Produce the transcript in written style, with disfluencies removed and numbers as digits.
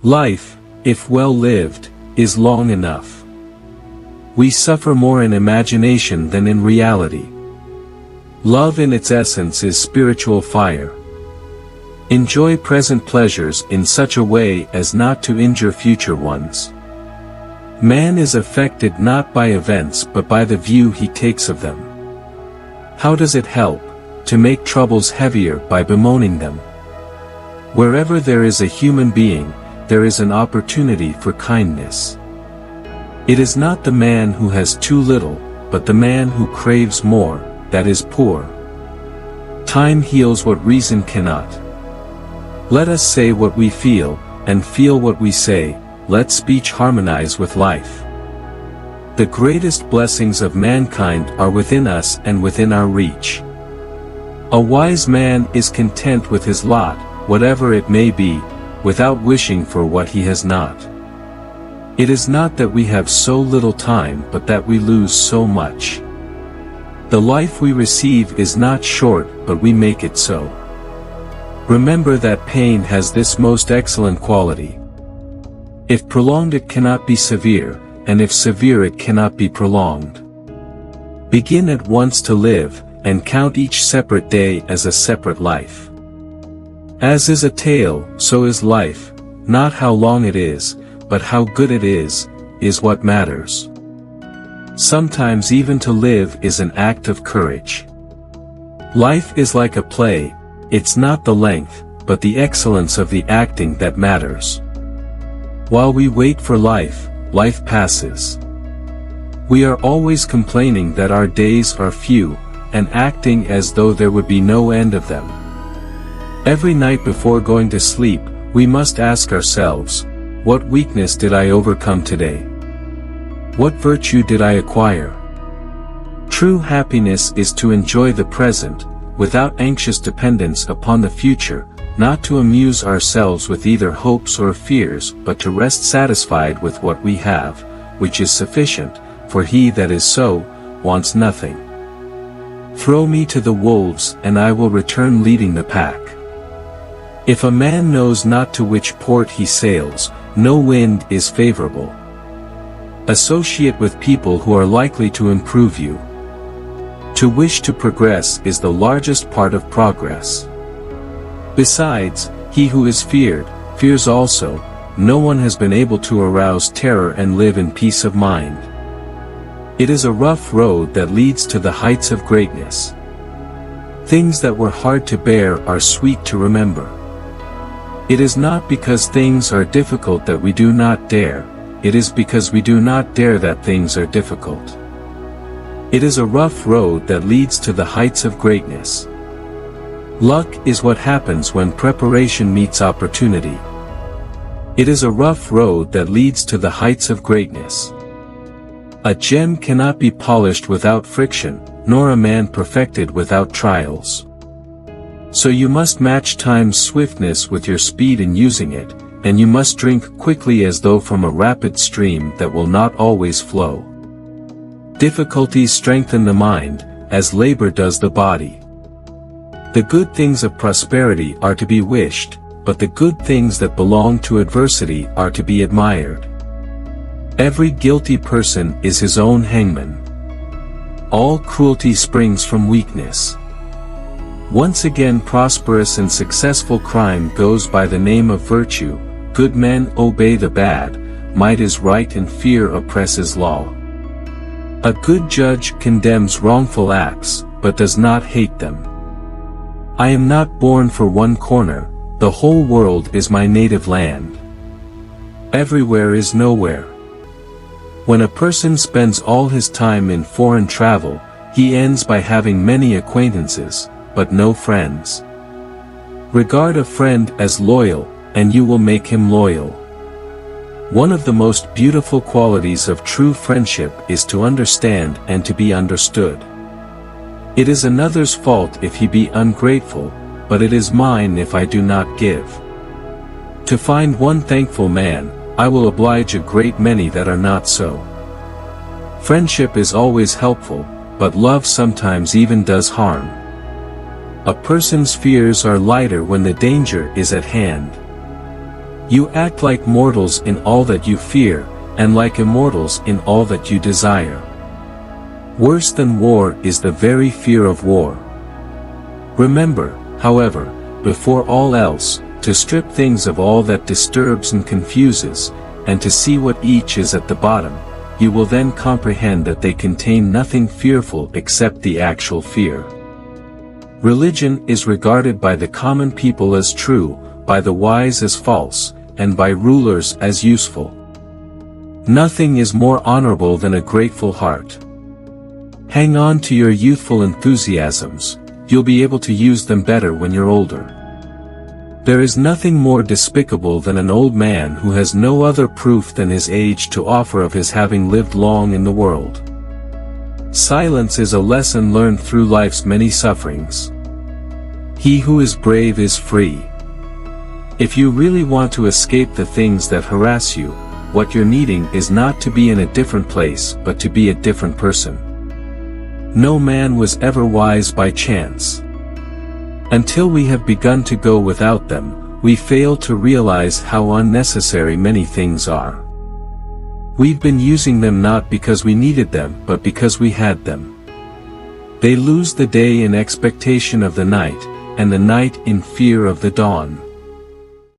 Life, if well lived, is long enough. We suffer more in imagination than in reality. Love in its essence is spiritual fire. Enjoy present pleasures in such a way as not to injure future ones. Man is affected not by events but by the view he takes of them. How does it help to make troubles heavier by bemoaning them? Wherever there is a human being, there is an opportunity for kindness. It is not the man who has too little, but the man who craves more, that is poor. Time heals what reason cannot. Let us say what we feel, and feel what we say, let speech harmonize with life. The greatest blessings of mankind are within us and within our reach. A wise man is content with his lot, whatever it may be, without wishing for what he has not. It is not that we have so little time but that we lose so much. The life we receive is not short but we make it so. Remember that pain has this most excellent quality. If prolonged it cannot be severe, and if severe it cannot be prolonged. Begin at once to live, and count each separate day as a separate life. As is a tale, so is life, not how long it is, but how good it is what matters. Sometimes even to live is an act of courage. Life is like a play, it's not the length, but the excellence of the acting that matters. While we wait for life, life passes. We are always complaining that our days are few, and acting as though there would be no end of them. Every night before going to sleep, we must ask ourselves, what weakness did I overcome today? What virtue did I acquire? True happiness is to enjoy the present, without anxious dependence upon the future, not to amuse ourselves with either hopes or fears but to rest satisfied with what we have, which is sufficient, for he that is so, wants nothing. Throw me to the wolves and I will return leading the pack. If a man knows not to which port he sails, no wind is favorable. Associate with people who are likely to improve you. To wish to progress is the largest part of progress. Besides, he who is feared, fears also. No one has been able to arouse terror and live in peace of mind. It is a rough road that leads to the heights of greatness. Things that were hard to bear are sweet to remember. It is not because things are difficult that we do not dare, it is because we do not dare that things are difficult. It is a rough road that leads to the heights of greatness. Luck is what happens when preparation meets opportunity. It is a rough road that leads to the heights of greatness. A gem cannot be polished without friction, nor a man perfected without trials. So you must match time's swiftness with your speed in using it, and you must drink quickly as though from a rapid stream that will not always flow. Difficulties strengthen the mind, as labor does the body. The good things of prosperity are to be wished, but the good things that belong to adversity are to be admired. Every guilty person is his own hangman. All cruelty springs from weakness. Once again prosperous and successful crime goes by the name of virtue, good men obey the bad, might is right and fear oppresses law. A good judge condemns wrongful acts, but does not hate them. I am not born for one corner, the whole world is my native land. Everywhere is nowhere. When a person spends all his time in foreign travel, he ends by having many acquaintances, but no friends. Regard a friend as loyal, and you will make him loyal. One of the most beautiful qualities of true friendship is to understand and to be understood. It is another's fault if he be ungrateful, but it is mine if I do not give. To find one thankful man, I will oblige a great many that are not so. Friendship is always helpful, but love sometimes even does harm. A person's fears are lighter when the danger is at hand. You act like mortals in all that you fear, and like immortals in all that you desire. Worse than war is the very fear of war. Remember, however, before all else, to strip things of all that disturbs and confuses, and to see what each is at the bottom. You will then comprehend that they contain nothing fearful except the actual fear. Religion is regarded by the common people as true, by the wise as false, and by rulers as useful. Nothing is more honorable than a grateful heart. Hang on to your youthful enthusiasms, you'll be able to use them better when you're older. There is nothing more despicable than an old man who has no other proof than his age to offer of his having lived long in the world. Silence is a lesson learned through life's many sufferings. He who is brave is free. If you really want to escape the things that harass you, what you're needing is not to be in a different place but to be a different person. No man was ever wise by chance. Until we have begun to go without them, we fail to realize how unnecessary many things are. We've been using them not because we needed them but because we had them. They lose the day in expectation of the night, and the night in fear of the dawn.